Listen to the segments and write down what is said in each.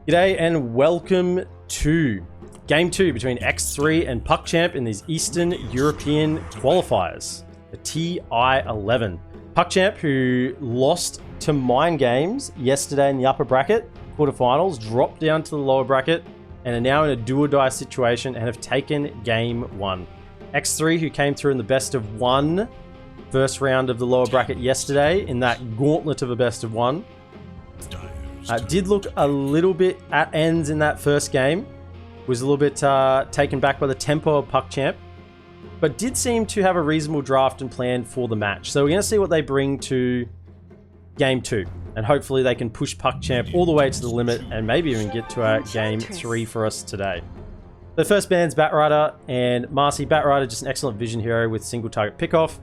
G'day and welcome to Game 2 between X3 and Puckchamp in these Eastern European Qualifiers, the TI11. Puckchamp, who lost to Mind Games yesterday in the upper bracket, quarterfinals, dropped down to the lower bracket, and are now in a do-or-die situation and have taken Game 1. X3, who came through in the best of one first round of the lower bracket yesterday in that gauntlet of a best of one, did look a little bit at ends in that first game. Was a little bit taken back by the tempo of Puckchamp, but did seem to have a reasonable draft and plan for the match. So we're going to see what they bring to Game 2, and hopefully they can push Puckchamp all the way to the limit and maybe even get to Game 3 for us today. The first band's Batrider and Marcy. Batrider, just an excellent vision hero with single target pickoff,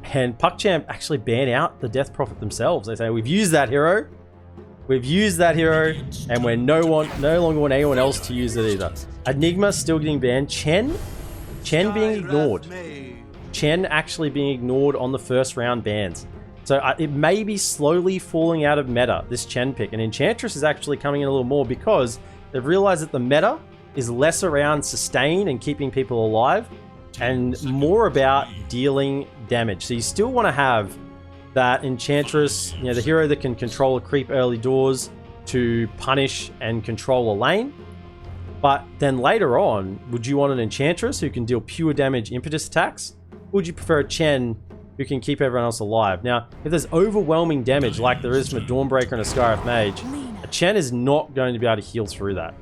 and Puckchamp actually ban out the Death Prophet themselves. They say, we've used that hero. We've used that hero, and we're no longer want anyone else to use it either. Enigma still getting banned. Chen being ignored. Chen actually being ignored on the first round bans. So it may be slowly falling out of meta, this Chen pick. And Enchantress is actually coming in a little more because they've realized that the meta is less around sustain and keeping people alive and more about dealing damage. So you still want to have that Enchantress, you know, the hero that can control a creep early doors to punish and control a lane. But then later on, would you want an Enchantress who can deal pure damage impetus attacks? Or would you prefer a Chen who can keep everyone else alive? Now, if there's overwhelming damage like there is from a Dawnbreaker and a Skywrath Mage, a Chen is not going to be able to heal through that.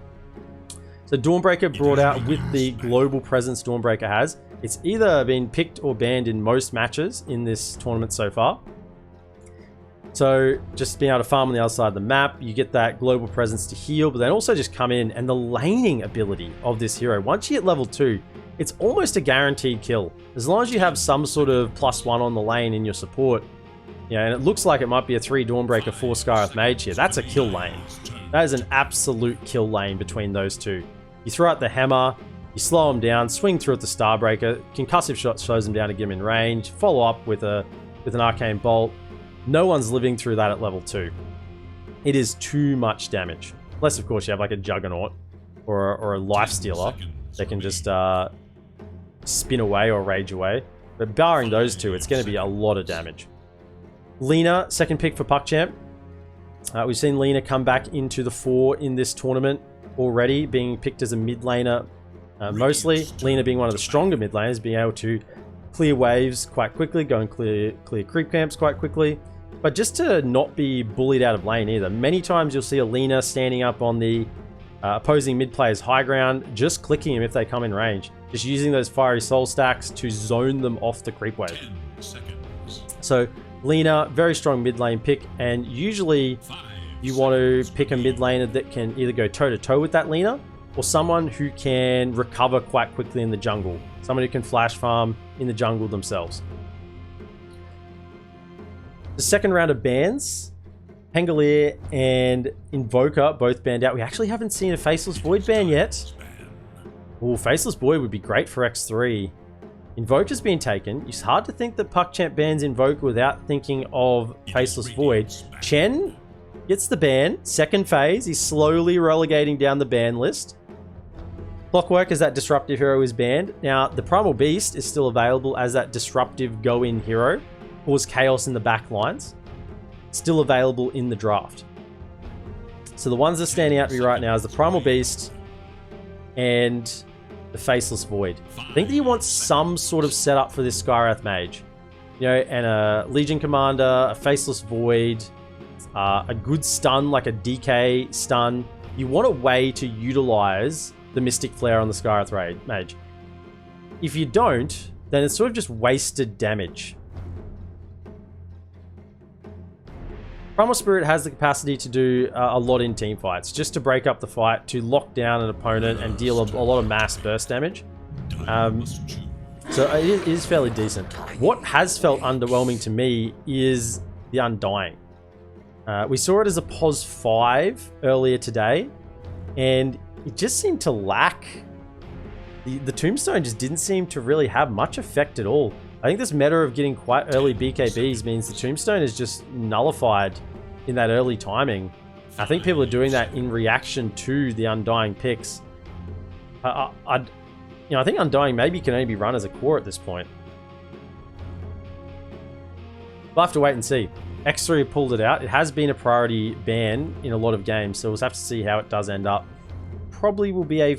So Dawnbreaker brought out with the global presence Dawnbreaker has. It's either been picked or banned in most matches in this tournament so far. So just being able to farm on the other side of the map, you get that global presence to heal, but then also just come in, and the laning ability of this hero, once you hit level 2, it's almost a guaranteed kill. As long as you have some sort of +1 on the lane in your support, you know, and it looks like it might be a 3 Dawnbreaker, 4 Skywrath Mage here. That's a kill lane. That is an absolute kill lane between those two. You throw out the hammer, you slow them down, swing through at the Starbreaker, concussive shot slows them down to get them in range, follow up with an Arcane Bolt. No one's living through that at level 2. It is too much damage. Unless, of course, you have like a Juggernaut or a Life Stealer that can just spin away or rage away. But barring those two, it's going to be a lot of damage. Lina, second pick for Puckchamp. We've seen Lina come back into the 4 in this tournament already, being picked as a mid laner mostly. Lina being one of the stronger mid laners, being able to clear waves quite quickly, go and clear creep camps quite quickly. But just to not be bullied out of lane either. Many times you'll see a Lina standing up on the opposing mid player's high ground, just clicking him if they come in range. Just using those fiery soul stacks to zone them off the creep wave. So Lina, very strong mid lane pick, and usually you want to pick a mid laner that can either go toe to toe with that Lina, or someone who can recover quite quickly in the jungle. Someone who can flash farm in the jungle themselves. The second round of bans, Pangolier and Invoker both banned out. We actually haven't seen a Faceless Void ban yet. Oh, Faceless Void would be great for X3. Invoker's been taken. It's hard to think that Puckchamp bans Invoker without thinking of Faceless Void. Chen gets the ban, second phase. He's slowly relegating down the ban list. Clockwork as that disruptive hero is banned. Now, the Primal Beast is still available as that disruptive go-in hero. Cause chaos in the back lines. Still available in the draft. So the ones that are standing out to me right now is the Primal Beast and the Faceless Void. I think that you want some sort of setup for this Skywrath Mage. You know, and a Legion Commander, a Faceless Void, a good stun like a DK stun. You want a way to utilize the Mystic Flare on the Skywrath Mage. If you don't, then it's sort of just wasted damage. Primal Spirit has the capacity to do a lot in team fights, just to break up the fight, to lock down an opponent and deal a lot of mass burst damage. So it is fairly decent. What has felt underwhelming to me is the Undying. We saw it as a POS 5 earlier today, and it just seemed to lack. The Tombstone just didn't seem to really have much effect at all. I think this meta of getting quite early BKBs means the Tombstone is just nullified in that early timing, I think people are doing that in reaction to the Undying picks. I think Undying maybe can only be run as a core at this point. We'll have to wait and see. X3 have pulled it out. It has been a priority ban in a lot of games, so we'll have to see how it does end up. Probably will be a...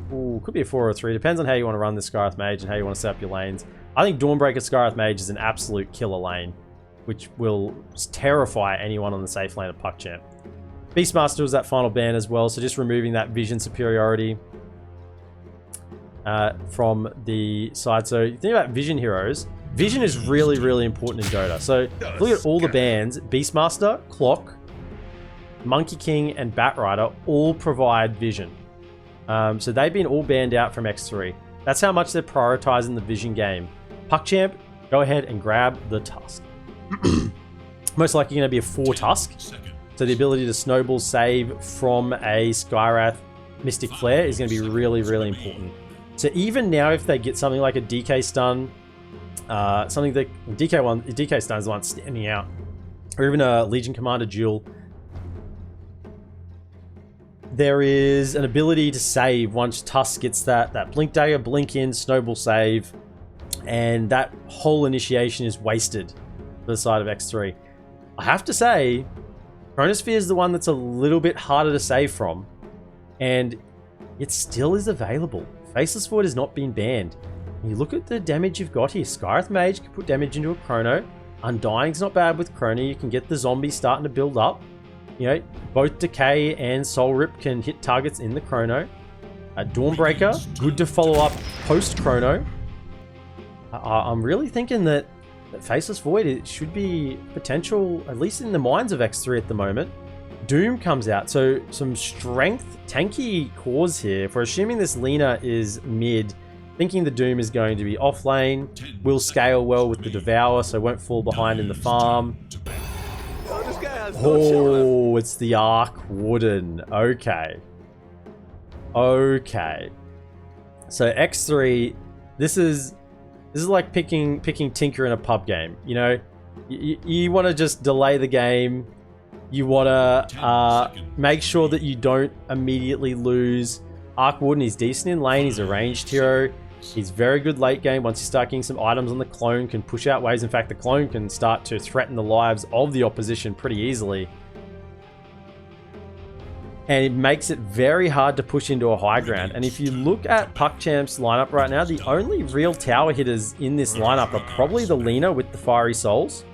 could be a 4 or a 3. Depends on how you want to run the Scarth Mage and how you want to set up your lanes. I think Dawnbreaker Scarth Mage is an absolute killer lane, which will terrify anyone on the safe lane of Puckchamp. Beastmaster was that final ban as well, so just removing that vision superiority from the side. So you think about vision heroes. Vision is really, really important in Dota. So look at all the bans. Beastmaster, Clock, Monkey King, and Batrider all provide vision. So they've been all banned out from X3. That's how much they're prioritizing the vision game. Puckchamp, go ahead and grab the Tusk. Most likely going to be a 4 Tusk. So the ability to snowball save from a Skywrath Mystic Flare is going to be really, really important. So even now, if they get something like a DK stun, something that DK stun is the one standing out, or even a Legion Commander duel, there is an ability to save once Tusk gets that Blink Dagger, Blink in, Snowball save, and that whole initiation is wasted for the side of X3. I have to say, Chronosphere is the one that's a little bit harder to save from, and it still is available. Faceless Void has not been banned. You look at the damage you've got here. Scarth Mage can put damage into a Chrono. Undying's not bad with Chrono. You can get the zombies starting to build up. You know, both Decay and Soul Rip can hit targets in the Chrono. Dawnbreaker, good to follow up post-Chrono. I'm really thinking that Faceless Void, it should be potential, at least in the minds of X3 at the moment. Doom comes out, so some strength, tanky cores here. If we're assuming this Lina is mid, thinking the Doom is going to be off lane, will scale well with the Devour, so won't fall behind in the farm. Oh, it's the Arc Wooden. Okay. Okay. So X3, this is like picking Tinker in a pub game. You know, you want to just delay the game. You want to make sure that you don't immediately lose. Arc Wooden, he's decent in lane. He's a ranged hero. He's very good late game. Once you start getting some items on the clone, can push out waves. In fact, the clone can start to threaten the lives of the opposition pretty easily. And it makes it very hard to push into a high ground. And if you look at Puckchamp's lineup right now, the only real tower hitters in this lineup are probably the Lina with the Fiery Souls.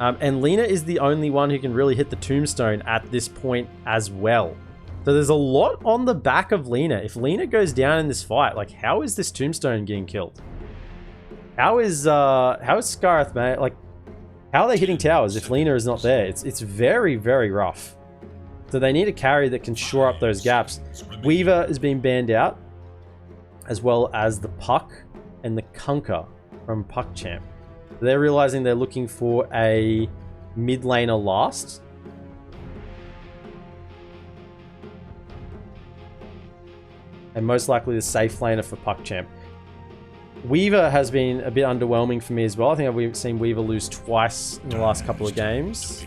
And Lina is the only one who can really hit the Tombstone at this point as well. So there's a lot on the back of Lina. If Lina goes down in this fight, like, how is this Tombstone getting killed? How is Scarth, man? Like, how are they hitting towers if Lina is not there? It's very, very rough. So they need a carry that can shore up those gaps. Weaver has been banned out, as well as the Puck and the Kunkka from Puckchamp. They're realizing they're looking for a mid laner last. And most likely the safe laner for Puckchamp. Weaver has been a bit underwhelming for me as well. I think I've seen Weaver lose twice in the last couple of games.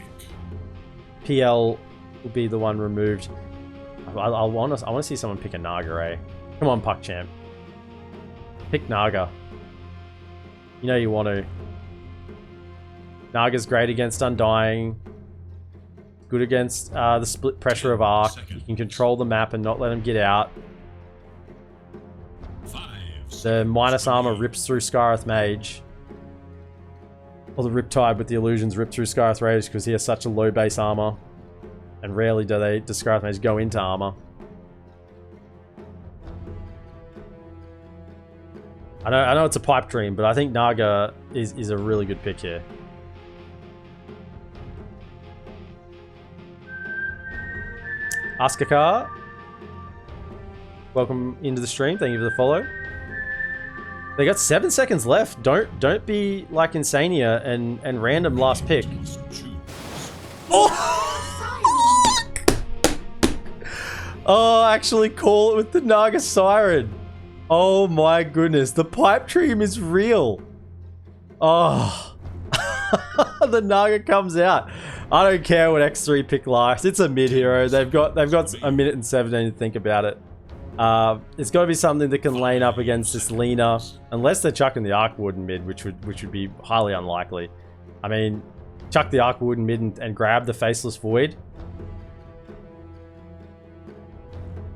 PL will be the one removed. I want to see someone pick a Naga, eh? Come on, Puckchamp. Pick Naga. You know you want to. Naga's great against Undying. Good against the split pressure of Arc. You can control the map and not let him get out. The minus armor rips through Scarth Mage. Or the Riptide with the illusions rip through Scarth Rage because he has such a low base armor. And rarely does Scarth Mage go into armor. I know it's a pipe dream, but I think Naga is a really good pick here. Askakar, welcome into the stream. Thank you for the follow. They got 7 seconds left. Don't be like Insania and random last pick. Oh! Oh, actually call it with the Naga Siren. Oh my goodness, the pipe dream is real. Oh. The Naga comes out. I don't care what X3 pick likes. It's a mid hero. They've got a minute and 17 to think about it. It's got to be something that can lane up against this Lena, unless they're chucking the Arc Warden mid, which would be highly unlikely. I mean, chuck the Arc Warden mid and grab the Faceless Void.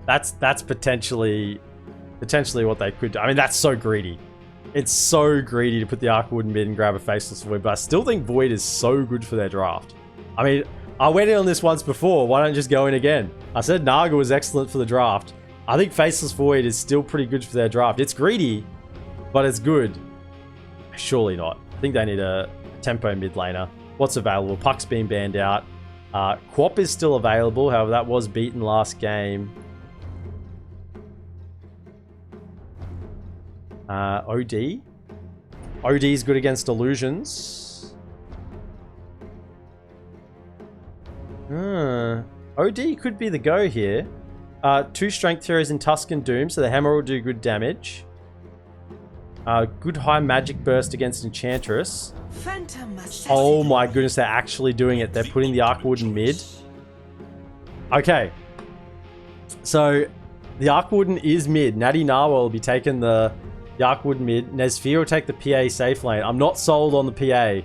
That's potentially what they could do. I mean, that's so greedy. It's so greedy to put the Arc Warden mid and grab a Faceless Void, but I still think Void is so good for their draft. I mean, I went in on this once before. Why don't I just go in again? I said Naga was excellent for the draft. I think Faceless Void is still pretty good for their draft. It's greedy, but it's good. Surely not. I think they need a tempo mid laner. What's available? Puck's been banned out. Quap is still available. However, that was beaten last game. OD. OD is good against illusions. OD could be the go here. 2 strength heroes in Tusk and Doom, so the hammer will do good damage. Good high magic burst against Enchantress. Oh my goodness, they're actually doing it. They're putting the Arc Warden mid. Okay. So, the Arc Warden is mid. Natty Narwhal will be taking the Arc Warden mid. Nesfear will take the PA safe lane. I'm not sold on the PA. I'm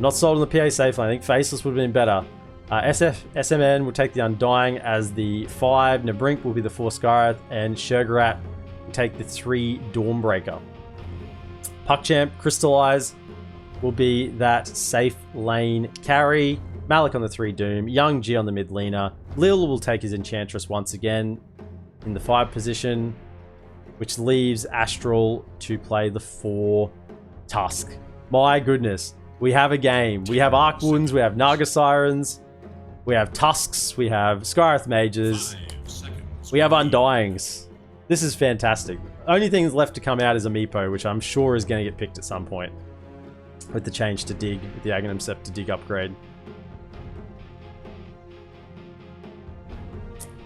not sold on the PA safe lane. I think Faceless would have been better. SMN will take the Undying as the 5. Nabrink will be the 4 Skyrath. And Shergarat will take the 3 Dawnbreaker. Puckchamp, Crystallize will be that safe lane carry. Malik on the 3 Doom. Young G on the mid Lena. Lil will take his Enchantress once again in the 5 position, which leaves Astral to play the 4 Tusk. My goodness. We have a game. We have Arc Wardens, we have Naga Sirens, we have Tusks, we have Skyrath Mages, we have Undyings. This is fantastic. Only thing that's left to come out is a Meepo, which I'm sure is going to get picked at some point with the change to Dig, with the Aghanim Scepter Dig upgrade.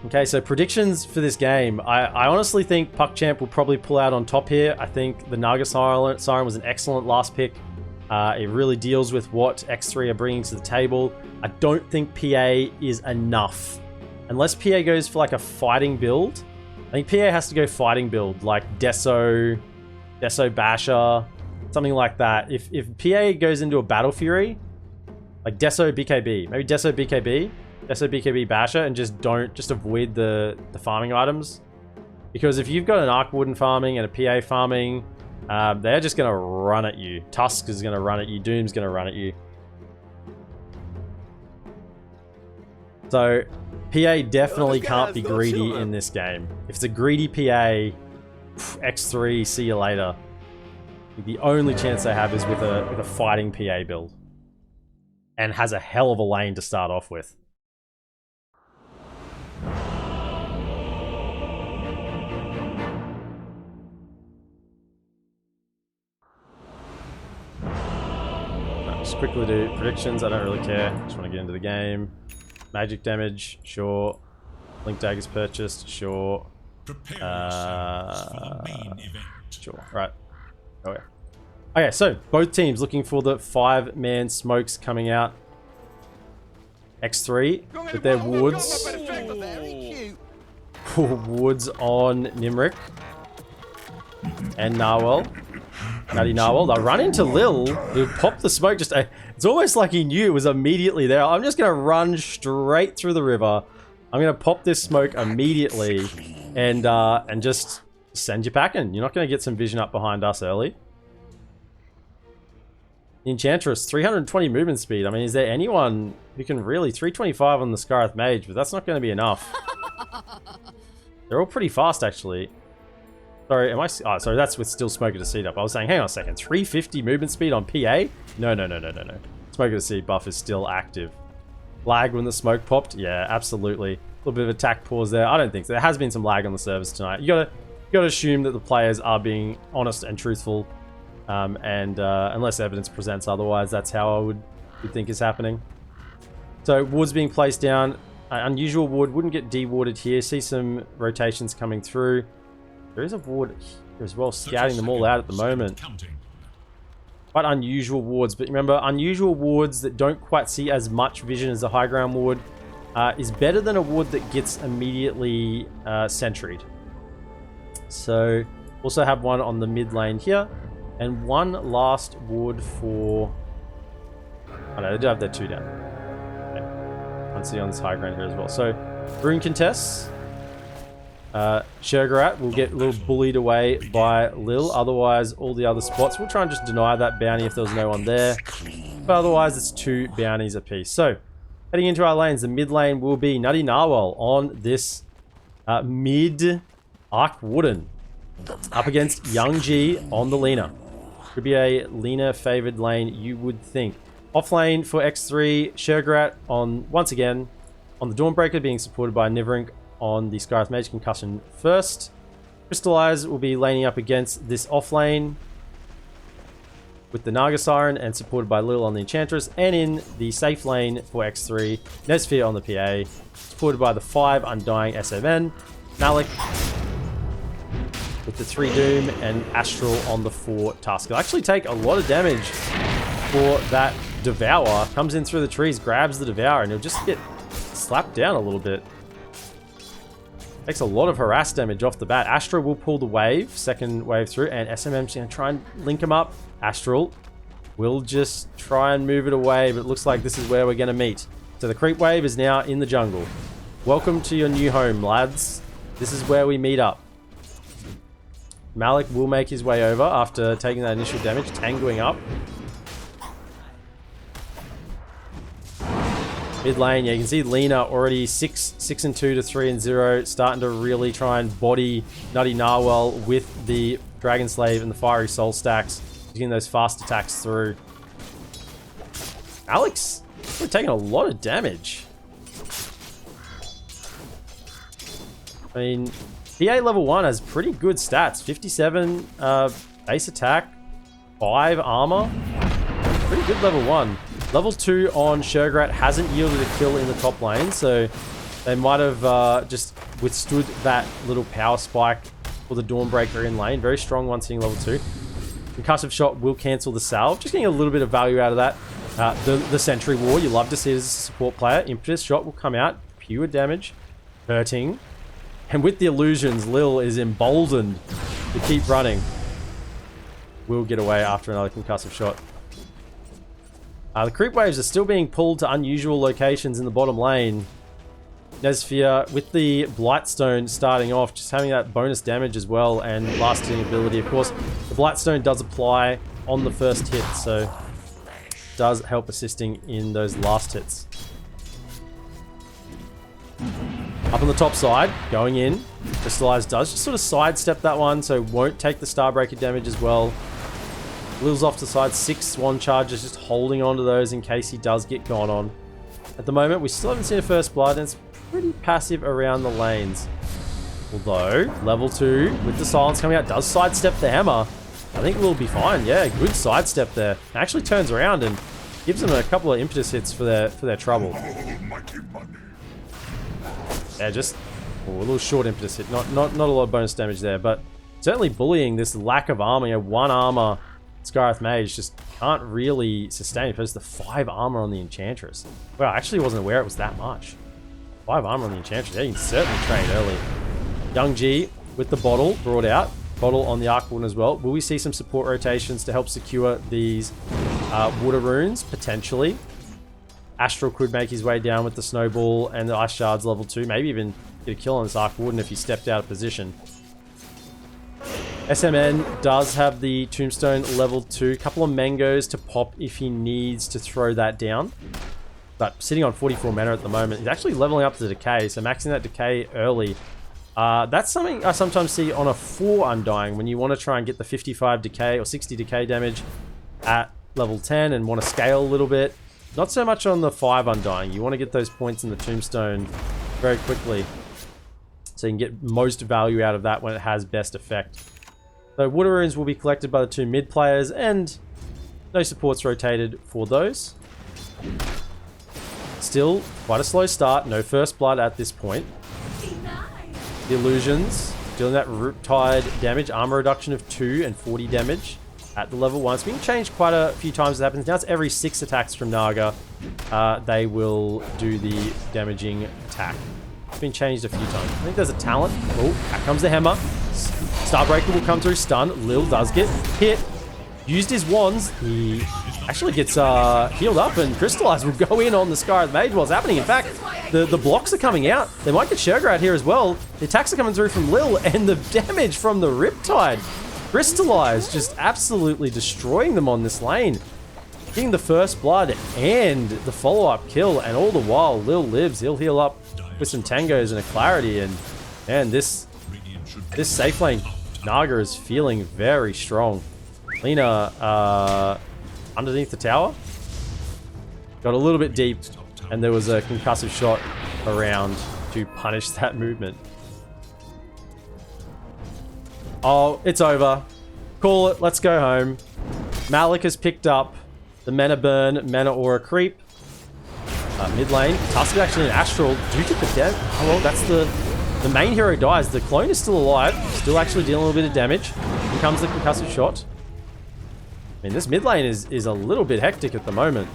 Okay, so predictions for this game. I honestly think Puckchamp will probably pull out on top here. I think the Naga Siren was an excellent last pick. It really deals with what X3 are bringing to the table. I don't think PA is enough. Unless PA goes for like a fighting build. I think PA has to go fighting build, like Deso Basher, something like that. If PA goes into a Battle Fury, like Deso BKB, maybe Deso BKB Basher, and just avoid the farming items. Because if you've got an Arc Warden farming and a PA farming, they're just going to run at you. Tusk is going to run at you. Doom's going to run at you. So, PA definitely can't be greedy in this game. If it's a greedy PA, X3, see you later. The only chance they have is with a fighting PA build. And has a hell of a lane to start off with. Just quickly do predictions. I don't really care. Just want to get into the game. Magic damage, sure. Blink daggers purchased, sure. Sure. Right. Oh yeah. Okay, so both teams looking for the 5-man smokes coming out. X3 with their woods. Woods on Nimric and Narwhal. Natty Narwhal. They'll run into Lil, who popped the smoke. It's almost like he knew it was immediately there. I'm just going to run straight through the river. I'm going to pop this smoke immediately and just send you packing. You're not going to get some vision up behind us early. Enchantress, 320 movement speed. I mean, is there anyone who can really... 325 on the Skyrath Mage, but that's not going to be enough. They're all pretty fast, actually. Sorry, am I... Oh, sorry, that's with still Smoker to Seed up. I was saying, hang on a second. 350 movement speed on PA? No. Smoker to Seed buff is still active. Lag when the smoke popped? Yeah, absolutely. A little bit of attack pause there. I don't think so. There has been some lag on the servers tonight. You gotta assume that the players are being honest and truthful. Unless evidence presents otherwise, that's how I would think is happening. So, wards being placed down. Unusual ward wouldn't get dewarded here. See some rotations coming through. There is a ward here as well, scouting them all out at the moment. quite unusual wards. But remember, unusual wards that don't quite see as much vision as a high ground ward is better than a ward that gets immediately sentryed. So, also have one on the mid lane here. And one last ward for... Oh no, they do have their 2 down. Okay. One city on this high ground here as well. So, Rune contests. Shergarat will get a little bullied away by Lil. Otherwise, all the other spots, we'll try and just deny that bounty if there was no one there. But otherwise, it's 2 bounties apiece. So, heading into our lanes, the mid lane will be Nutty Narwhal on this mid Arc Warden. Up against Young G on the Lina. Could be a Lina favored lane, you would think. Off lane for X3, Shergarat on, once again, on the Dawnbreaker, being supported by Nivrink on the Skywrath Mage Concussion first. Crystallize will be laning up against this off lane with the Naga Siren and supported by Lil on the Enchantress. And in the safe lane for X3, Nesfear on the PA, supported by the 5 Undying SMN, Malik with the 3 Doom, and Astral on the 4 Tusk. It'll actually take a lot of damage for that Devour. Comes in through the trees, grabs the Devour, and he'll just get slapped down a little bit. Takes a lot of harass damage off the bat. Astral will pull the wave, second wave through, and SMM's going to try and link him up. Astral will just try and move it away, but it looks like this is where we're going to meet. So the creep wave is now in the jungle. Welcome to your new home, lads. This is where we meet up. Malik will make his way over after taking that initial damage, tangoing up. Mid lane, yeah, you can see Lina already 6-2 to 3-0, starting to really try and body Nutty Narwhal with the Dragon Slave and the Fiery Soul stacks, getting those fast attacks through. Alex, we're taking a lot of damage. I mean, PA level 1 has pretty good stats. 57 base attack, 5 armor. Pretty good level 1. Level 2 on Shergarat hasn't yielded a kill in the top lane, so they might have just withstood that little power spike for the Dawnbreaker in lane. Very strong one seeing level 2. Concussive Shot will cancel the salve. Just getting a little bit of value out of that. The Sentry War, you love to see it as a support player. Impetus Shot will come out. Pure damage. Hurting. And with the illusions, Lil is emboldened to keep running. Will get away after another concussive shot. The creep waves are still being pulled to unusual locations in the bottom lane. Nesfear with the Blightstone starting off, just having that bonus damage as well and lasting ability. Of course, the Blightstone does apply on the first hit, so does help assisting in those last hits. Up on the top side, going in. Crystallize does just sort of sidestep that one, so won't take the Starbreaker damage as well. Lil's off to the side, 6 Swan Charges, just holding on to those in case he does get gone on. At the moment, we still haven't seen a First Blood, and it's pretty passive around the lanes. Although, level 2, with the Silence coming out, does sidestep the Hammer. I think Lil will be fine. Yeah, good sidestep there. Actually turns around and gives them a couple of impetus hits for their trouble. Yeah, just a little short impetus hit. Not a lot of bonus damage there, but certainly bullying this lack of armor. You know, 1 armor Skywrath Mage just can't really sustain it because the 5 armor on the Enchantress. Well, I actually wasn't aware it was that much. 5 armor on the Enchantress. Yeah, you can certainly trade early. Young G with the bottle brought out. Bottle on the Arc Warden as well. Will we see some support rotations to help secure these water runes? Potentially. Astral could make his way down with the Snowball and the Ice Shards level 2. Maybe even get a kill on this Arc Warden if he stepped out of position. SMN does have the Tombstone level 2. Couple of mangoes to pop if he needs to throw that down. But sitting on 44 mana at the moment, he's actually leveling up the Decay, so maxing that Decay early. That's something I sometimes see on a 4 Undying when you want to try and get the 55 Decay or 60 Decay damage at level 10 and want to scale a little bit. Not so much on the 5 Undying. You want to get those points in the Tombstone very quickly so you can get most value out of that when it has best effect. So Water Runes will be collected by the 2 mid players and no supports rotated for those. Still quite a slow start. No First Blood at this point. The Illusions dealing that Riptide damage. Armor reduction of 2 and 40 damage. at the level 1. It's been changed quite a few times. It happens now. It's every 6 attacks from Naga. They will do the damaging attack. It's been changed a few times. I think there's a talent. Oh, here comes the hammer. Starbreaker will come through. Stun. Lil does get hit. Used his wands. He actually gets healed up, and Crystallize will go in on the Sky of the Mage while it's happening. In fact, the blocks are coming out. They might get Sugar out here as well. The attacks are coming through from Lil, and the damage from the Riptide. Crystallize just absolutely destroying them on this lane. Getting the first blood and the follow-up kill, and all the while Lil lives. He'll heal up with some tangos and a clarity, and this safe lane Naga is feeling very strong. Lina underneath the tower got a little bit deep, and there was a concussive shot around to punish that movement. Oh, it's over. Call it. Let's go home. Malik has picked up the Mana Burn, Mana Aura creep. Mid lane. Tusk is actually an Astral. Do you get the death? Oh, well, that's the main hero dies. The clone is still alive. Still actually dealing a little bit of damage. Here comes the concussive shot. I mean, this mid lane is a little bit hectic at the moment.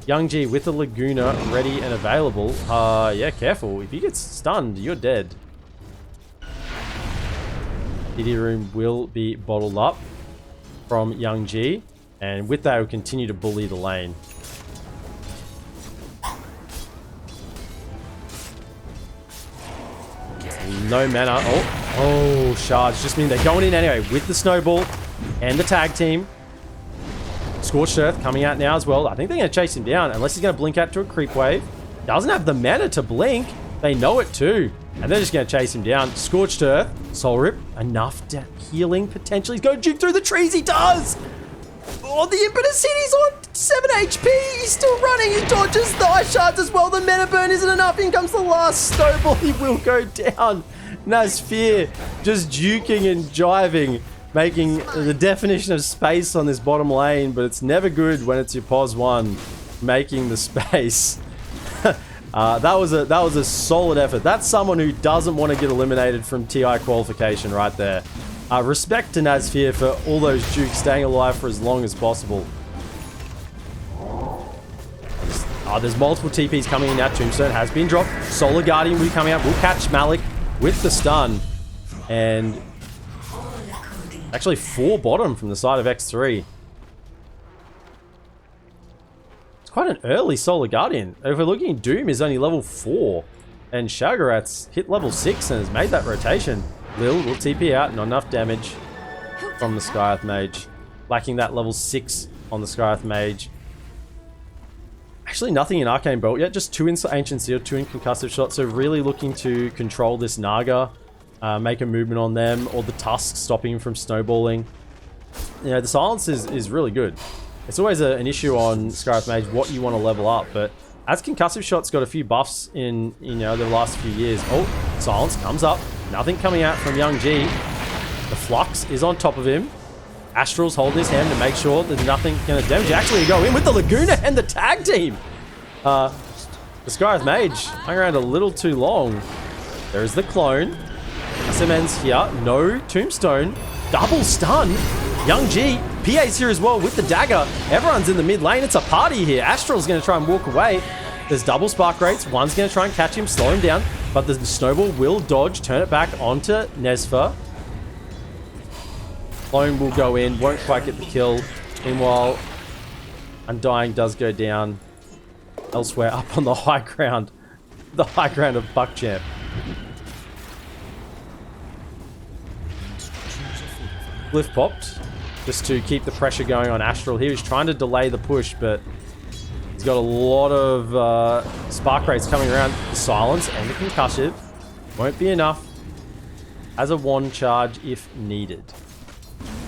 Young G with the Laguna ready and available. Yeah, careful. If he gets stunned, you're dead. DD room will be bottled up from Young G. And with that, he'll continue to bully the lane. No mana. Oh, shards. Just mean they're going in anyway with the snowball and the tag team. Scorched Earth coming out now as well. I think they're going to chase him down unless he's going to blink out to a creep wave. Doesn't have the mana to blink. They know it too. And they're just going to chase him down. Scorched Earth. Soul Rip. Enough healing potentially. He's going to juke through the trees. He does. Oh, the Impetus hit. He's on 7 HP. He's still running. He dodges the Ice Shards as well. The Mana Burn isn't enough. In comes the last snowball. He will go down. Nazfir just juking and jiving, making the definition of space on this bottom lane, but it's never good when it's your POS 1 making the space. That was a solid effort. That's someone who doesn't want to get eliminated from TI qualification right there. Respect to Nazfir for all those jukes staying alive for as long as possible. There's multiple TPs coming in now. Tombstone has been dropped. Solar Guardian will be coming out. We'll catch Malik with the stun. And actually 4 bottom from the side of X3. It's quite an early Solar Guardian. If we're looking, Doom is only level 4. And Shagarat's hit level 6 and has made that rotation. Lil will TP out. Not enough damage from the Skyath Mage. Lacking that level 6 on the Skyath Mage. Actually nothing in Arcane Bolt yet. Just 2 in Ancient Seal, 2 in Concussive Shot. So really looking to control this Naga. Make a movement on them, or the Tusk stopping him from snowballing. You know, the silence is really good. It's always an issue on Skyath Mage what you want to level up, but as Concussive Shot's got a few buffs in the last few years. Oh, silence comes up. Nothing coming out from Young G. The Flux is on top of him. Astral's holding his hand to make sure that nothing going to damage. Actually, go in with the Laguna and the tag team. The Skyath Mage hung around a little too long. There's the clone. SMN's here. No Tombstone. Double stun. Young G. PA's here as well with the dagger. Everyone's in the mid lane. It's a party here. Astral's going to try and walk away. There's double spark rates. One's going to try and catch him, slow him down. But the snowball will dodge, turn it back onto Nesfa. Clone will go in, won't quite get the kill. Meanwhile, Undying does go down elsewhere up on the high ground. The high ground of Puckchamp. Glyph popped just to keep the pressure going on Astral here. He's trying to delay the push, but he's got a lot of spark rates coming around. The silence and the concussive won't be enough as a wand charge if needed.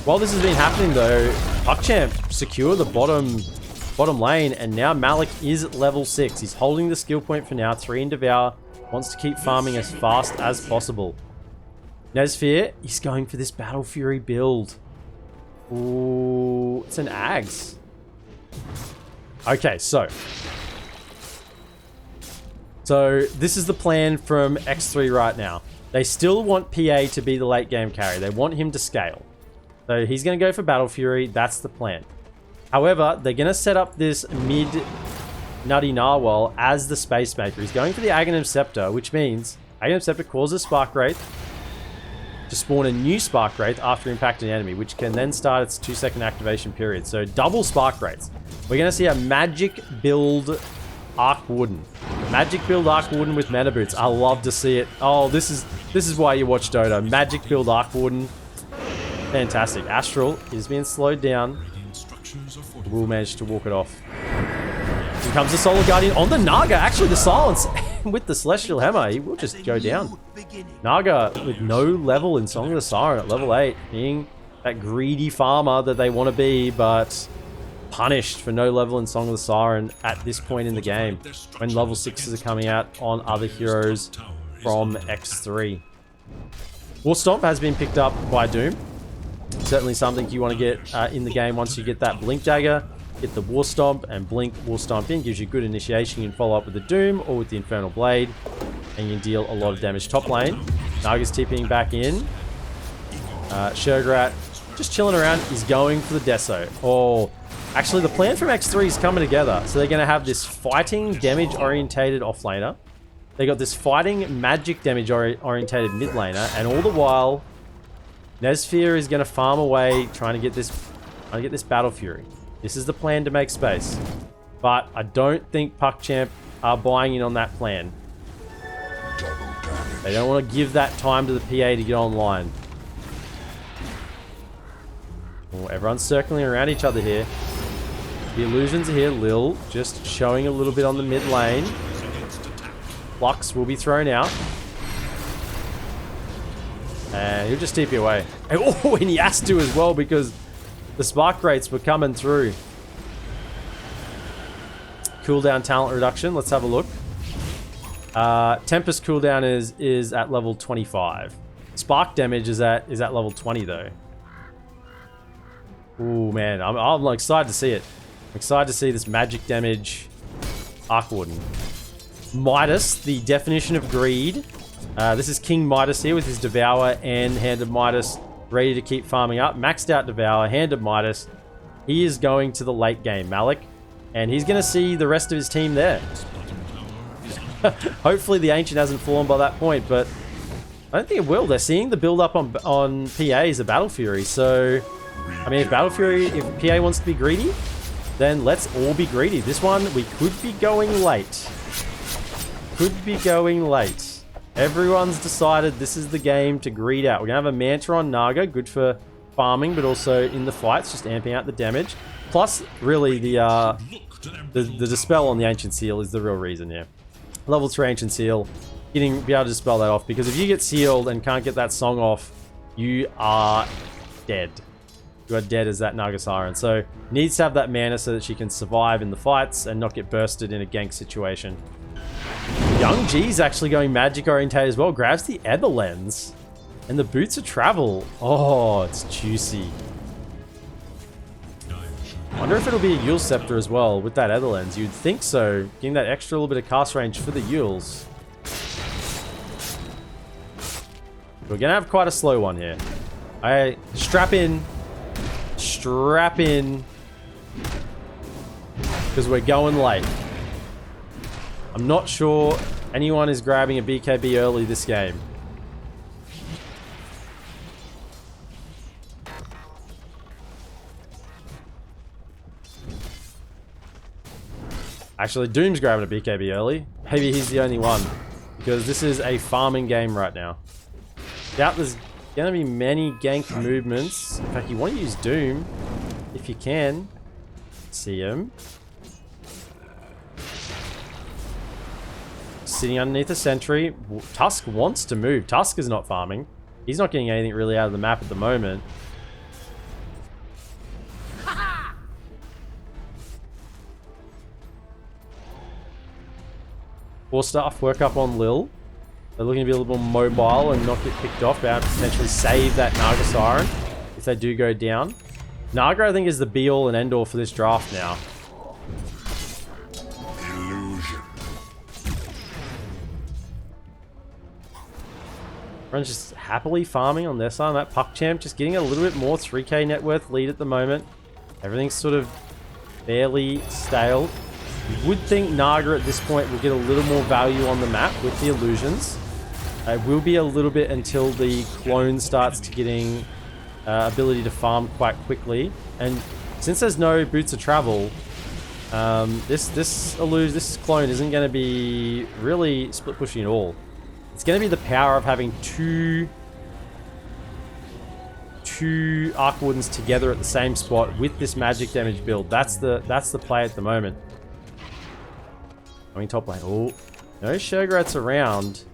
While this has been happening though, Puckchamp secure the bottom lane, and now Malik is level 6. He's holding the skill point for now, 3 in Devour, wants to keep farming as fast as possible. Nazfir, he's going for this Battle Fury build. Ooh, it's an Ags. Okay, so this is the plan from X3 right now. They still want PA to be the late game carry. They want him to scale. So he's going to go for Battle Fury. That's the plan. However, they're going to set up this mid Nutty Narwhal as the Space Maker. He's going for the Aghanim Scepter, which means Aghanim Scepter causes Spark Wraith to spawn a new Spark Wraith after impacting an enemy, which can then start its 2-second activation period. So double Spark Wraiths. We're going to see a magic build Arc Warden. Magic build Arc Warden with Meta Boots. I love to see it. Oh, this is why you watch Dota. Magic build Arc Warden. Fantastic. Astral is being slowed down. We'll manage to walk it off. Here comes the Solar Guardian on the Naga. Actually, the silence with the Celestial Hammer. He will just go down. Naga with no level in Song of the Siren at level 8. Being that greedy farmer that they want to be, but punished for no level in Song of the Siren at this point in the game, when level 6s are coming out on other heroes from X3. War Stomp has been picked up by Doom. Certainly something you want to get in the game once you get that Blink Dagger. Get the War Stomp and Blink War Stomp in. Gives you good initiation. You can follow up with the Doom or with the Infernal Blade. And you can deal a lot of damage top lane. Naga's TPing back in. Shurgrat just chilling around. He's going for the Deso. Oh, actually the plan from X3 is coming together. So they're going to have this fighting damage orientated offlaner. They got this fighting magic damage orientated mid laner. And all the while, Nesfear is going to farm away trying to get this Battle Fury. This is the plan to make space. But I don't think Puckchamp are buying in on that plan. They don't want to give that time to the PA to get online. Oh, everyone's circling around each other here. The illusions are here. Lil just showing a little bit on the mid lane. Flux will be thrown out. And he'll just TP away. Oh, and he has to as well because the Spark Wraiths were coming through. Cooldown talent reduction. Let's have a look. Tempest cooldown is at level 25. Spark damage is at level 20 though. Ooh man, I'm like excited to see it. I'm excited to see this magic damage Arc Warden. Midas, the definition of greed. This is King Midas here with his Devour and Hand of Midas ready to keep farming up. Maxed out Devour, Hand of Midas. He is going to the late game, Malik. And he's going to see the rest of his team there. Hopefully the Ancient hasn't fallen by that point, but I don't think it will. They're seeing the build up on PA as a Battle Fury. So, I mean, if PA wants to be greedy, then let's all be greedy. This one, we could be going late. Could be going late. Everyone's decided this is the game to greed out. We're going to have a Manta on Naga, good for farming, but also in the fights, just amping out the damage. Plus, really, the Dispel on the Ancient Seal is the real reason here. Level 3 Ancient Seal, be able to dispel that off, because if you get sealed and can't get that song off, you are dead. You are dead as that Naga Siren. So, needs to have that mana so that she can survive in the fights and not get bursted in a gank situation. Young G's actually going magic oriented as well. Grabs the Ether Lens. And the Boots of Travel. Oh, it's juicy. Wonder if it'll be a Yule Scepter as well with that Ether Lens. You'd think so. Getting that extra little bit of cast range for the Yules. We're going to have quite a slow one here. Strap in. Strap in. Because we're going late. I'm not sure anyone is grabbing a BKB early this game. Actually, Doom's grabbing a BKB early. Maybe he's the only one. Because this is a farming game right now. Doubt there's going to be many gank movements. In fact, you want to use Doom if you can. See him. Sitting underneath a sentry. Tusk wants to move. Tusk is not farming. He's not getting anything really out of the map at the moment. Four staff work up on Lil. They're looking to be a little more mobile and not get picked off. But potentially save that Naga Siren if they do go down. Naga, I think, is the be-all and end-all for this draft now. We're Everyone's just happily farming on their side. That Puckchamp just getting a little bit more 3k net worth lead at the moment. Everything's sort of fairly stale. You would think Naga at this point will get a little more value on the map with the illusions. It will be a little bit until the clone starts to getting ability to farm quite quickly. And since there's no boots of travel, this clone isn't going to be really split pushing at all. It's going to be the power of having two Arc Wardens together at the same spot with this magic damage build. That's the play at the moment. Coming top lane. Oh, no Shograt's around.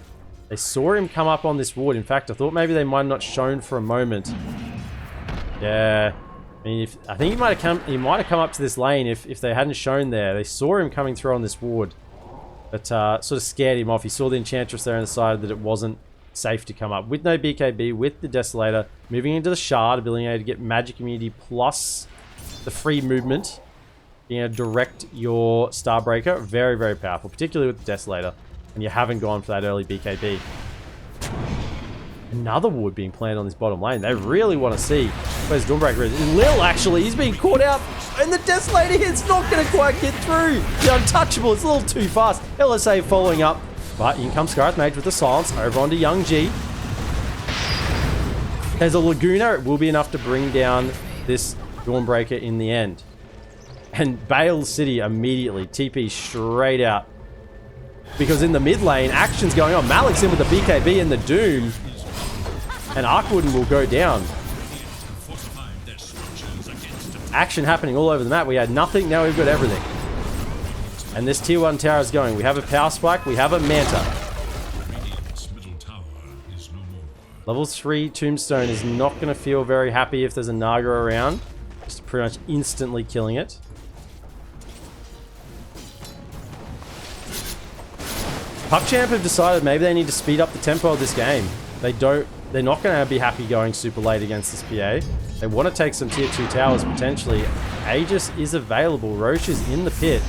They saw him come up on this ward. In fact, I thought maybe they might not shown for a moment. Yeah, I mean, I think he might have come up to this lane if they hadn't shown there. They saw him coming through on this ward, but sort of scared him off. He saw the Enchantress there and decided that it wasn't safe to come up with no BKB, with the Desolator, moving into the Shard, ability to get magic immunity plus the free movement, being able to direct your Starbreaker. Very, very powerful, particularly with the Desolator. And you haven't gone for that early BKB. Another ward being planted on this bottom lane. They really want to see where's Dawnbreaker is. Lil, actually, he's being caught out. And the Desolator hit's not going to quite get through. The Untouchable, it's a little too fast. LSA following up. But in comes Scarlet Mage with the silence over onto Young G. There's a Laguna. It will be enough to bring down this Dawnbreaker in the end. And Bale City immediately TP straight out. Because in the mid lane, action's going on. Malik's in with the BKB and the Doom. And Arcwarden will go down. Action happening all over the map. We had nothing, now we've got everything. And this tier 1 tower is going. We have a Power Spike, we have a Manta. Level 3 Tombstone is not going to feel very happy if there's a Naga around. Just pretty much instantly killing it. Puckchamp have decided maybe they need to speed up the tempo of this game. They're not going to be happy going super late against this PA. They want to take some tier 2 towers potentially. Aegis is available. Roche is in the pit.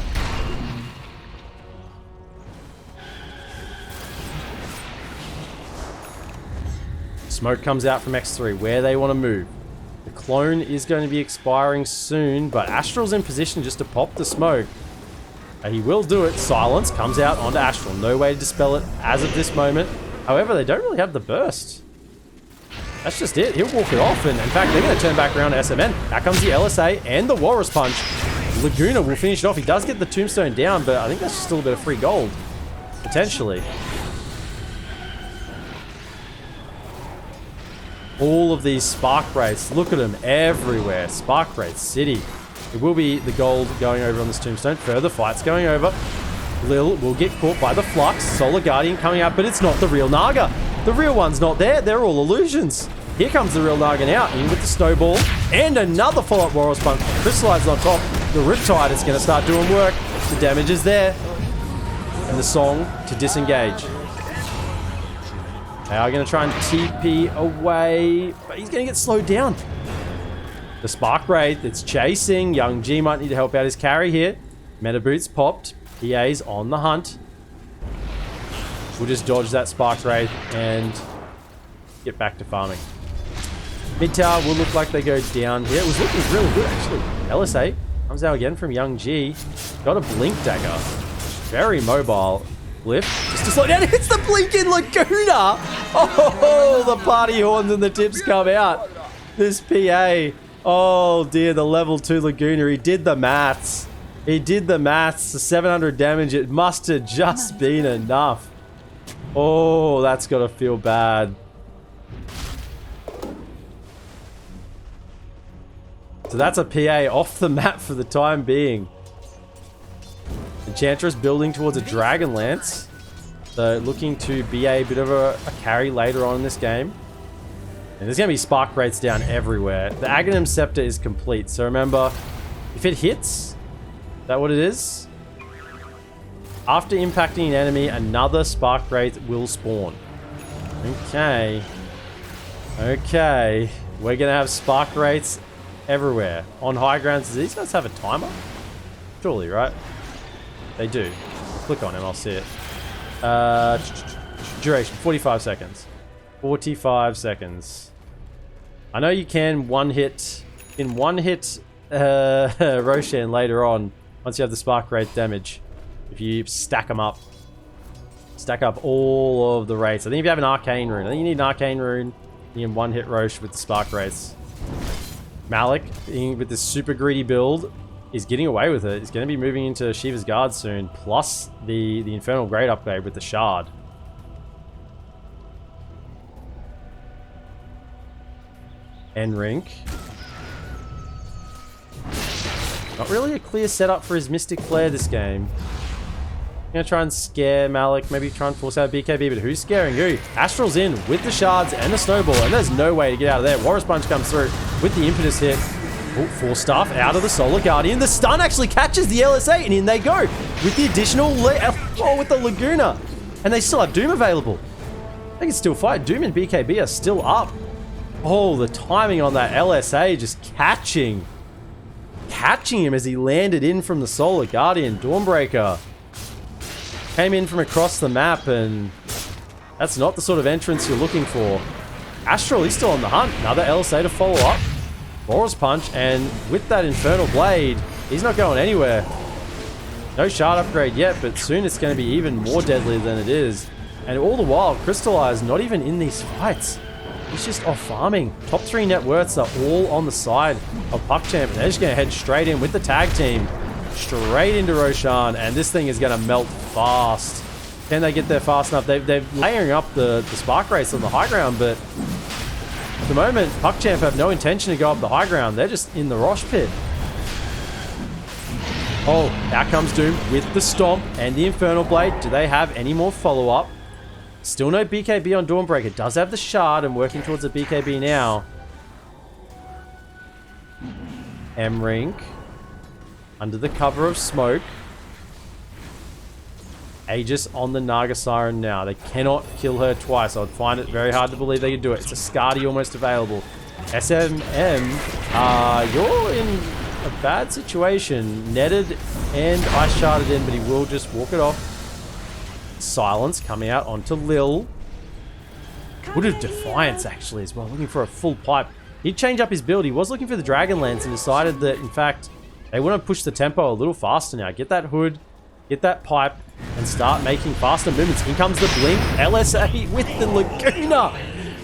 Smoke comes out from X3, where they want to move. The clone is going to be expiring soon, but Astral's in position just to pop the smoke. He will do it. Silence comes out onto Astral. No way to dispel it as of this moment. However, they don't really have the burst. That's just it. He'll walk it off, and in fact, they're going to turn back around to SMN. Out comes the LSA and the Walrus Punch. Laguna will finish it off. He does get the Tombstone down, but I think that's still a bit of free gold. Potentially. All of these Spark Wraiths. Look at them everywhere. Spark Wraith City. It will be the gold going over on this Tombstone. Further fights going over. Lil will get caught by the Flux. Solar Guardian coming out, but it's not the real Naga. The real one's not there. They're all illusions. Here comes the real Naga now. In with the Snowball. And another follow-up Walrus Punch. Crystallize on top. The Riptide is going to start doing work. The damage is there. And the song to disengage. They are going to try and TP away. But he's going to get slowed down. The Spark Wraith, it's chasing. Young G might need to help out his carry here. Meta Boots popped. PA's on the hunt. We'll just dodge that Spark Wraith and get back to farming. Mid tower will look like they go down here. It was looking really good, actually. LSA comes out again from Young G. Got a Blink Dagger. Very mobile. Glyph just to slow down. It's the Blinking Laguna! Oh, the party horns and the tips come out. This PA. Oh dear, the level 2 Laguna. He did the maths. He did the maths. The 700 damage. It must have just been enough. Oh, that's got to feel bad. So that's a PA off the map for the time being. Enchantress building towards a Dragon Lance. So looking to be a bit of a carry later on in this game. And there's going to be Spark Wraiths down everywhere. The Aghanim Scepter is complete. So remember, if it hits, is that what it is? After impacting an enemy, another Spark Wraith will spawn. Okay. Okay. We're going to have Spark Wraiths everywhere. On high grounds, do these guys have a timer? Surely, right? They do. Click on him, I'll see it. Duration, 45 seconds. 45 seconds. I know you can one hit Roshan later on, once you have the spark rate damage, if you stack them up. Stack up all of the rates. I think if you have an arcane rune, I think you need an arcane rune, you can one hit Rosh with the spark rates. Malik, with this super greedy build, is getting away with it. He's going to be moving into Shiva's Guard soon, plus the Infernal Grade upgrade with the Shard. Enrink. Not really a clear setup for his Mystic Flare this game. Gonna try and scare Malik, maybe try and force out BKB, but who's scaring who? Astral's in with the shards and the snowball, and there's no way to get out of there. Warrior's Punch comes through with the impetus hit. Oh, 4-staff out of the Solar Guardian. The stun actually catches the LSA, and in they go with the additional with the Laguna. And they still have Doom available. They can still fight. Doom and BKB are still up. Oh, the timing on that LSA just catching him as he landed in from the Solar Guardian. Dawnbreaker came in from across the map, and that's not the sort of entrance you're looking for. Astral, he's still on the hunt. Another LSA to follow up. Boros Punch, and with that Infernal Blade, he's not going anywhere. No shard upgrade yet, but soon it's going to be even more deadly than it is. And all the while, Crystallize not even in these fights. He's just off farming. Top 3 net worths are all on the side of Puckchamp, and they're just going to head straight in with the tag team. Straight into Roshan, and this thing is going to melt fast. Can they get there fast enough? They're layering up the spark race on the high ground, but at the moment, Puckchamp have no intention to go up the high ground. They're just in the Rosh pit. Oh, out comes Doom with the Stomp and the Infernal Blade. Do they have any more follow-up? Still no BKB on Dawnbreaker. Does have the Shard and working towards a BKB now. Emrink. Under the cover of smoke. Aegis on the Naga Siren now. They cannot kill her twice. I would find it very hard to believe they could do it. It's a Skadi almost available. SMM, you're in a bad situation. Netted and Ice Sharded in, but he will just walk it off. Silence coming out onto Lil. Would have Defiance actually as well. Looking for a full pipe. He'd change up his build. He was looking for the Dragon Lance and decided that, in fact, they want to push the tempo a little faster now. Get that hood, get that pipe, and start making faster movements. In comes the Blink, LSA with the Laguna.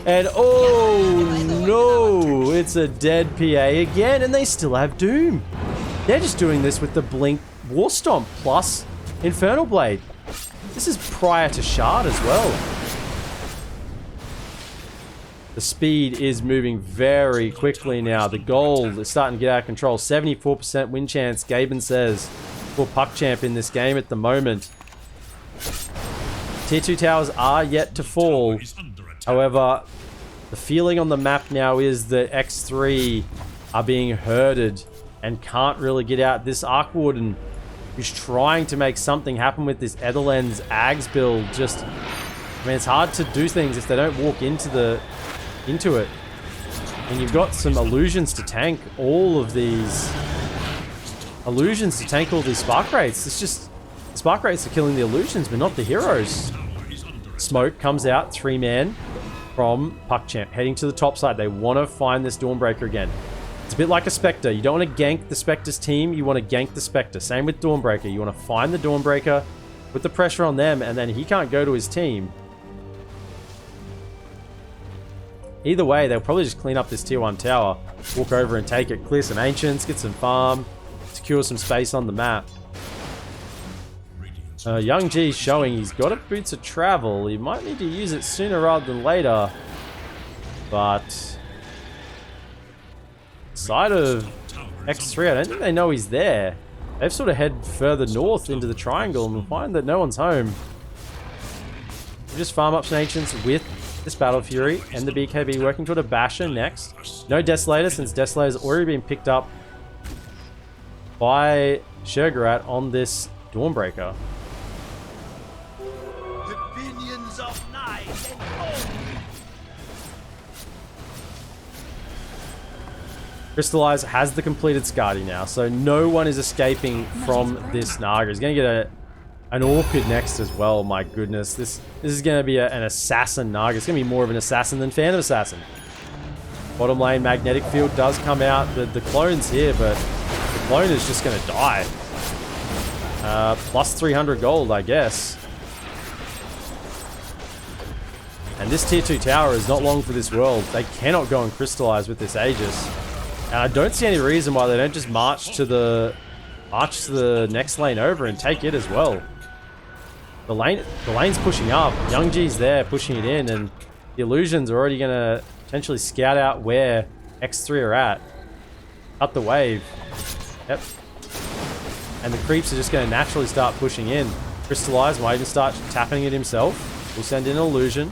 And oh no, it's a dead PA again, and they still have Doom. They're just doing this with the Blink War Stomp plus Infernal Blade. This is prior to Shard as well. The speed is moving very quickly now. The gold is starting to get out of control. 74% win chance, Gaben says, for Puckchamp in this game at the moment. Tier 2 towers are yet to fall. However, the feeling on the map now is that X3 are being herded and can't really get out. This Arkwarden, who's trying to make something happen with this Etherlens Ags build, just, I mean, it's hard to do things if they don't walk into it. And you've got some illusions to tank all of these spark rates. It's just spark rates are killing the illusions, but not the heroes. Smoke comes out, 3-man from Puckchamp, heading to the top side. They want to find this Dawnbreaker again. It's a bit like a Spectre. You don't want to gank the Spectre's team, you want to gank the Spectre. Same with Dawnbreaker. You want to find the Dawnbreaker, put the pressure on them, and then he can't go to his team. Either way, they'll probably just clean up this tier 1 tower, walk over and take it, clear some Ancients, get some farm, secure some space on the map. Young G's showing he's got a Boots of Travel. He might need to use it sooner rather than later. But side of X3, I don't think they know he's there. They've sort of head further north into the triangle and find that no one's home. We just farm up some Ancients with this Battle Fury and the BKB, working toward a Basher next. No Desolator, since Desolator's already been picked up by Shergarat on this Dawnbreaker. The pinions of night and Crystallize has the completed Skadi now, so no one is escaping from this Naga. He's going to get An Orchid next as well. My goodness, this is going to be an Assassin Naga. It's going to be more of an Assassin than Phantom Assassin. Bottom lane, Magnetic Field does come out. The clone's here, but the clone is just going to die. Plus 300 gold, I guess. And this tier 2 tower is not long for this world. They cannot go and crystallize with this Aegis. And I don't see any reason why they don't just march to the next lane over and take it as well. The lane's pushing up. Young G's there pushing it in, and the Illusions are already going to potentially scout out where X3 are at. Cut the wave. Yep. And the creeps are just going to naturally start pushing in. Crystallize might even start tapping it himself. We'll send in an Illusion.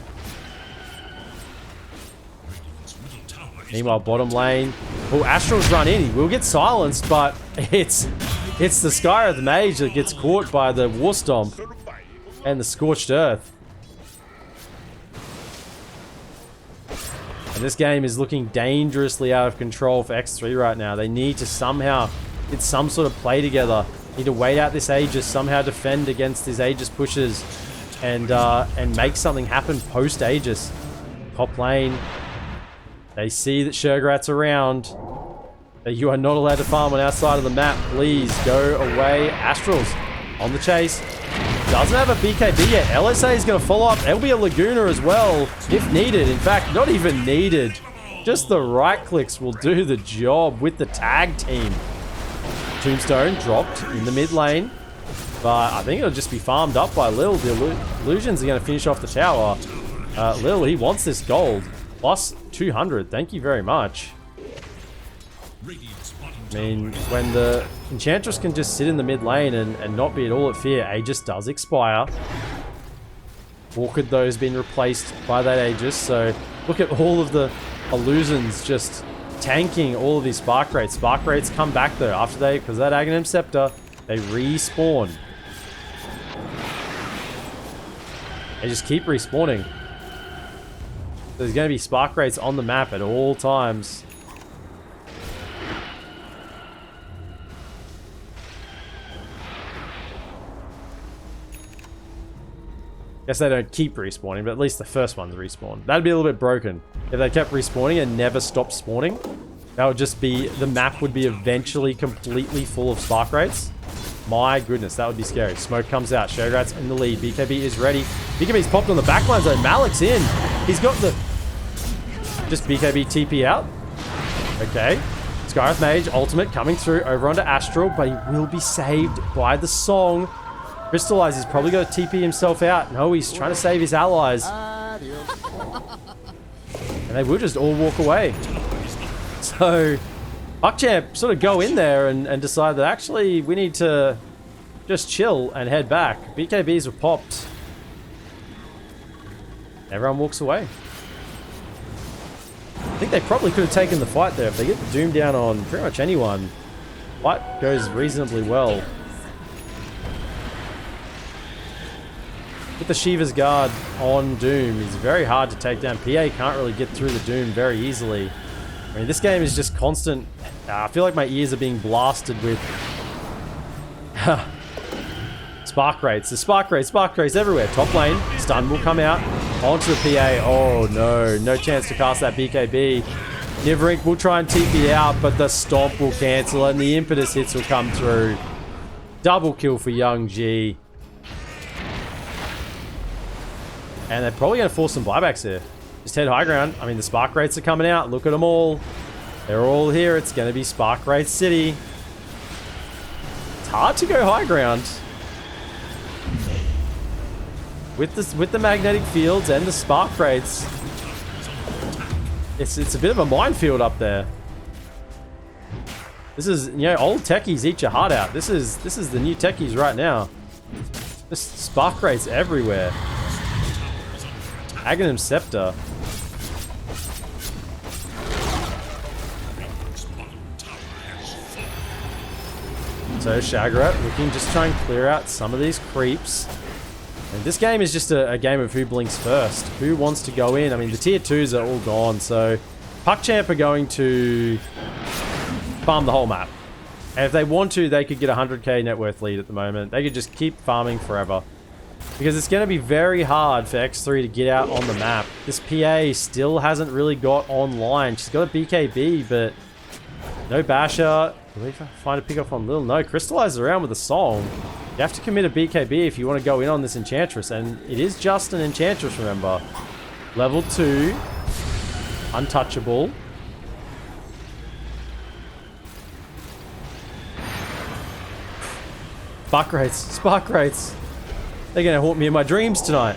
Meanwhile, bottom lane. Oh, Astral's run in. He will get silenced, but it's the Sky Earth Mage that gets caught by the War Stomp and the Scorched Earth. And this game is looking dangerously out of control for X3 right now. They need to somehow get some sort of play together. Need to wait out this Aegis, somehow defend against these Aegis pushes, and make something happen post Aegis. Top lane. They see that Shurgrat's around. That you are not allowed to farm on our side of the map. Please go away. Astrals on the chase. Doesn't have a BKB yet. LSA is going to follow up. There'll be a Laguna as well, if needed. In fact, not even needed. Just the right clicks will do the job with the tag team. Tombstone dropped in the mid lane. But I think it'll just be farmed up by Lil. The Illusions are going to finish off the tower. Lil, he wants this gold. Plus 200. Thank you very much. I mean, when the Enchantress can just sit in the mid lane and not be at all at fear, Aegis does expire. Orchid, though, has been replaced by that Aegis, so look at all of the Illusions just tanking all of these Spark Rates. Spark Rates come back, though, after because that Aghanim Scepter, they respawn. They just keep respawning. There's going to be Spark Rates on the map at all times. Guess they don't keep respawning, but at least the first one's respawn. That'd be a little bit broken. If they kept respawning and never stopped spawning, that would just be... the map would be eventually completely full of Spark Rates. My goodness, that would be scary. Smoke comes out. Shurgrat's in the lead. BKB is ready. BKB's popped on the backlines though. Malik's in. He's got the... just BKB TP out. Okay. Sky Earth Mage, ultimate coming through over onto Astral, but he will be saved by the song. Crystallize, he's probably got to TP himself out. No, he's trying to save his allies. And they will just all walk away. So, Puckchamp sort of go in there and decide that actually we need to just chill and head back. BKBs were popped. Everyone walks away. I think they probably could have taken the fight there. If they get the Doom down on pretty much anyone, fight goes reasonably well. With the Shiva's Guard on Doom, it's very hard to take down. PA can't really get through the Doom very easily. I mean, this game is just constant. I feel like my ears are being blasted with Spark Rates. The Spark Rates everywhere. Top lane, stun will come out onto the PA. Oh no, no chance to cast that BKB. Nivrink will try and TP out, but the Stomp will cancel and the Impetus hits will come through. Double kill for Young G. And they're probably going to force some buybacks here. Just head high ground. I mean, the Spark Rates are coming out. Look at them all. They're all here. It's going to be Spark Rate City. It's hard to go high ground. With the magnetic fields and the Spark Rates. It's a bit of a minefield up there. This is, you know, old techies eat your heart out. This is the new techies right now. Just Spark Rates everywhere. Aghanim Scepter. So Shagrat looking just try and clear out some of these creeps. And this game is just a game of who blinks first. Who wants to go in? I mean, the tier 2s are all gone, so Puckchamp are going to farm the whole map. And if they want to, they could get a 100k net worth lead at the moment. They could just keep farming forever. Because it's going to be very hard for X3 to get out on the map. This PA still hasn't really got online. She's got a BKB, but no basher. Can we find a pickup on Lil? No, crystallizes around with a song. You have to commit a BKB if you want to go in on this Enchantress. And it is just an Enchantress, remember. Level 2. Untouchable. Spark rates. Spark rates. They're going to haunt me in my dreams tonight.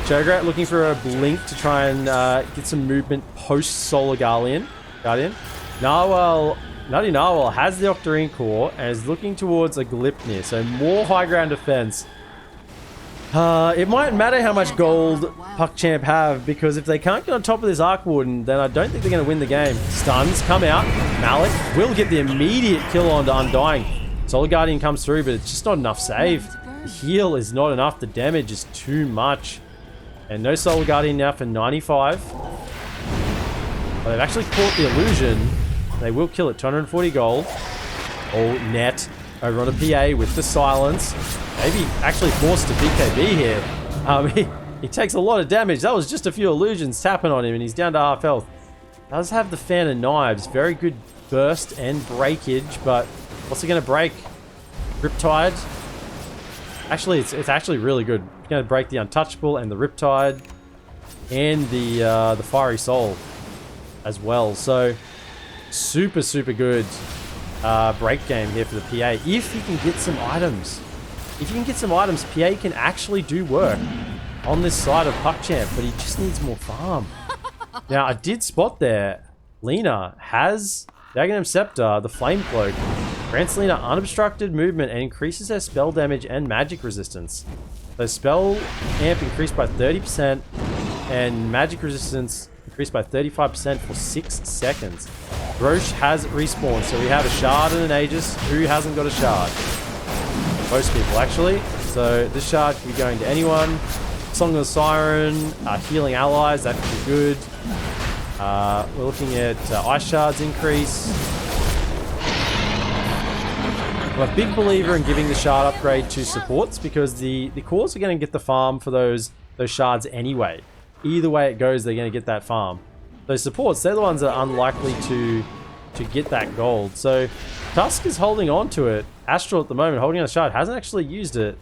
Jograt looking for a blink to try and get some movement post-Solar Guardian. Narwhal, Nutty Narwhal has the Octarine Core and is looking towards a Glypnir, so more high ground defense. It might matter how much gold Puckchamp have, because if they can't get on top of this Arc Warden, then I don't think they're going to win the game. Stuns come out. Malik will get the immediate kill onto Undying. Solar Guardian comes through, but it's just not enough save. The heal is not enough. The damage is too much. And no Solar Guardian now for 95. But they've actually caught the illusion. They will kill it. 240 gold. Oh, net over on a PA with the silence. Maybe actually forced to BKB here. He takes a lot of damage. That was just a few illusions tapping on him, and he's down to half health. Does have the Fan of Knives. Very good burst and breakage, but what's he going to break? Riptide. Actually, it's actually really good. It's going to break the Untouchable and the Riptide and the Fiery Soul as well. So super, super good break game here for the PA. If you can get some items. If you can get some items, PA can actually do work on this side of Puckchamp, but he just needs more farm. Now, I did spot there, Lena has Dagenham Scepter, the Flame Cloak. Grants Lena unobstructed movement and increases her spell damage and magic resistance. So spell amp increased by 30% and magic resistance increased by 35% for 6 seconds. Roche has respawned, so we have a Shard and an Aegis. Who hasn't got a Shard? Most people, actually. So this Shard can be going to anyone. Song of the Siren, healing allies, that could be good. We're looking at Ice Shards increase. I'm a big believer in giving the Shard upgrade to supports, because the cores are going to get the farm for those Shards anyway. Either way it goes, they're going to get that farm. Those supports, they're the ones that are unlikely to get that gold. So Tusk is holding on to it. Astral at the moment, holding on the Shard, hasn't actually used it.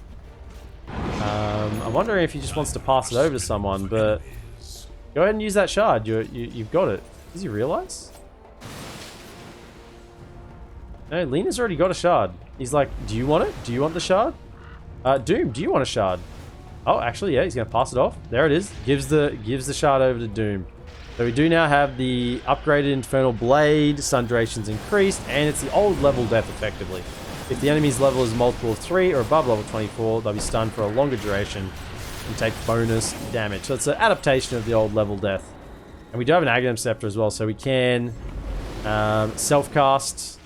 I'm wondering if he just wants to pass it over to someone, but go ahead and use that Shard. You've got it. Does he realize? No, Lena's already got a Shard. He's like, do you want it? Do you want the Shard? Doom, do you want a Shard? Oh, actually, yeah, he's going to pass it off. There it is. Gives the Shard over to Doom. So we do now have the upgraded Infernal Blade, stun duration's increased, and it's the old level death effectively. If the enemy's level is multiple of 3 or above level 24, they'll be stunned for a longer duration and take bonus damage. So it's an adaptation of the old level death. And we do have an Aghanim Scepter as well, so we can self-cast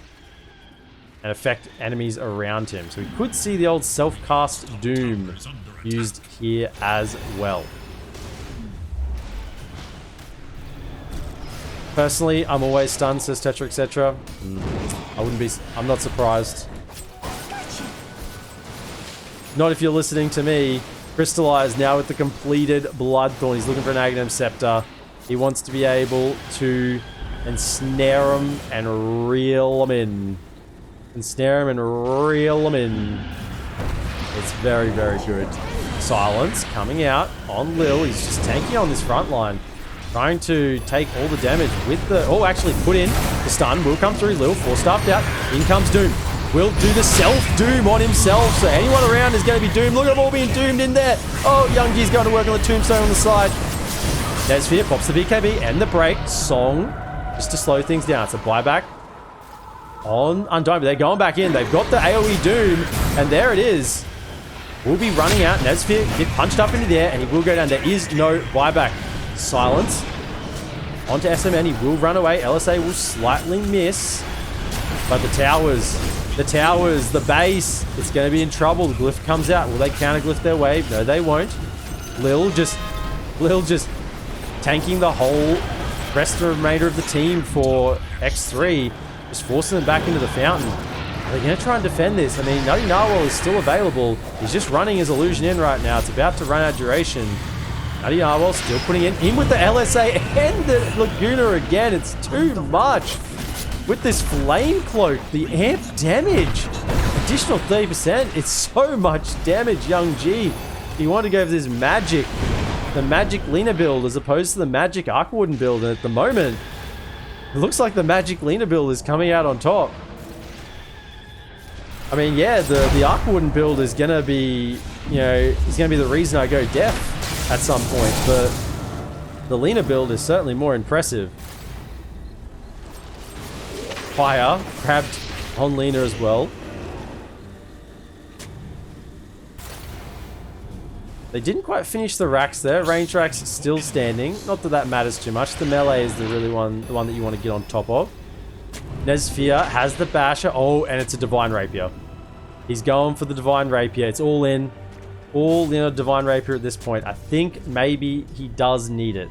and affect enemies around him. So we could see the old self-cast Doom used here as well. Personally, I'm always stunned, says Tetra, etc. I'm not surprised. Not if you're listening to me. Crystallized now with the completed Bloodthorn. He's looking for an Aghanim Scepter. He wants to be able to ensnare him and reel him in. Ensnare him and reel him in. It's very, very good. Silence coming out on Lil. He's just tanky on this front line. Trying to take all the damage with the... Oh, actually put in the stun. Will come through. Lil, 4-staffed out. In comes Doom. Will do the self-doom on himself. So anyone around is going to be doomed. Look at them all being doomed in there. Oh, Youngie's going to work on the tombstone on the side. Nesfear pops the BKB and the break. Song just to slow things down. It's a buyback on Undying. But they're going back in. They've got the AoE Doom. And there it is. Will be running out. Nesfear get punched up into the air and he will go down. There is no buyback. Silence onto SMN. He will run away. LSA will slightly miss, but the towers, the base, it's going to be in trouble. The glyph comes out. Will they counter glyph their wave? No, they won't. Lil just tanking the whole rest of the remainder of the team for X3. Just forcing them back into the fountain. They're going to try and defend this. I mean, Nutty Narwhal is still available. He's just running his illusion in right now. It's about to run out of duration. Nutty Narwhal still putting it in with the LSA and the Laguna again. It's too much. With this flame cloak, the amp damage, additional 30%. It's so much damage, Young G. You want to go for this magic, the magic Lena build as opposed to the magic Aquawooden build. And at the moment, it looks like the magic Lena build is coming out on top. I mean, yeah, the Aquawooden build is going to be, you know, it's going to be the reason I go deaf at some point. But the Lena build is certainly more impressive. Fire grabbed on Lena as well. They didn't quite finish the racks there. Range racks still standing. Not that that matters too much. The melee is the one that you want to get on top of. Nesphia has the basher. Oh, and it's a Divine Rapier. He's going for the Divine Rapier. It's all in. All in a Divine Rapier at this point. I think maybe he does need it.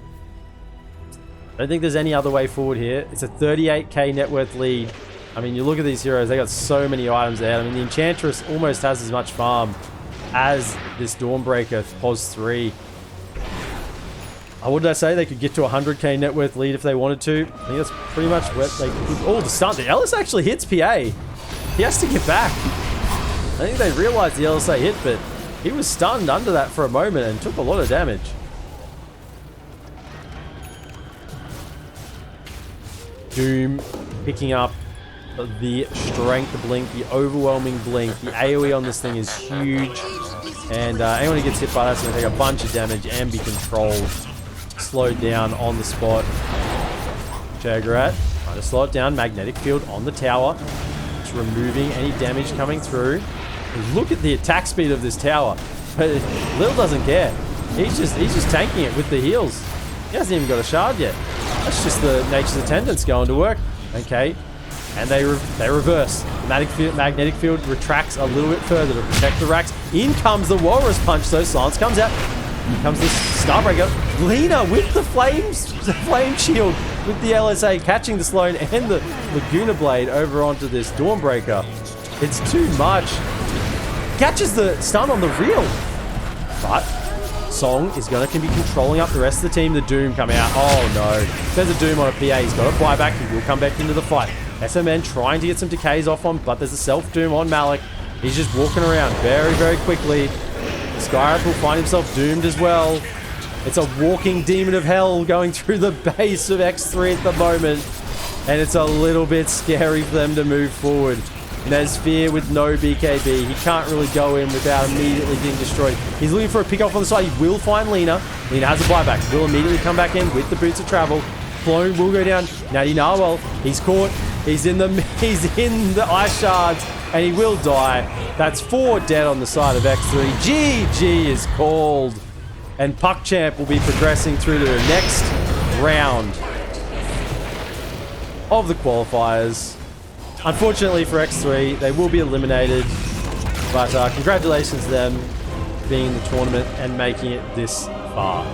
I don't think there's any other way forward here. It's a 38k net worth lead. I mean, you look at these heroes. They got so many items there. I mean, the Enchantress almost has as much farm as this Dawnbreaker POS 3. What did I say? They could get to 100k net worth lead if they wanted to. I think that's pretty much what they... Oh, the stun. The Ellis actually hits PA. He has to get back. I think they realized the LSA hit, but he was stunned under that for a moment and took a lot of damage. Doom picking up the strength blink, the overwhelming blink. The AoE on this thing is huge. And anyone who gets hit by that's going to take a bunch of damage and be controlled. Slowed down on the spot. Jagrat trying to slow it down. Magnetic field on the tower. It's removing any damage coming through. And look at the attack speed of this tower. But Lil doesn't care. He's just tanking it with the heals. He hasn't even got a shard yet. That's just the Nature's Attendants going to work. Okay. And they reverse. The magnetic field retracts a little bit further to protect the racks. In comes the Walrus Punch, so Silence comes out. Here comes the Starbreaker. Lena with the flame shield with the LSA catching the Sloan and the Laguna Blade over onto this Dawnbreaker. It's too much. Catches the stun on the reel. But Song is going to be controlling up the rest of the team. The Doom come out. Oh no. There's a Doom on a PA. He's got a buyback. He will come back into the fight. SMN trying to get some decays off on, but there's a self-doom on Malik. He's just walking around very, very quickly. Skyrath will find himself doomed as well. It's a walking demon of hell going through the base of X3 at the moment. And it's a little bit scary for them to move forward. Nesphia with no BKB. He can't really go in without immediately getting destroyed. He's looking for a pick off on the side. He will find Lena. Lena has a buyback. Will immediately come back in with the boots of travel. Flown will go down. Natty Narwhal. He's caught. He's in the ice shards. And he will die. That's 4 dead on the side of X3. GG is called. And Puckchamp will be progressing through to the next round of the qualifiers. Unfortunately for X3, they will be eliminated. But congratulations to them being in the tournament and making it this far.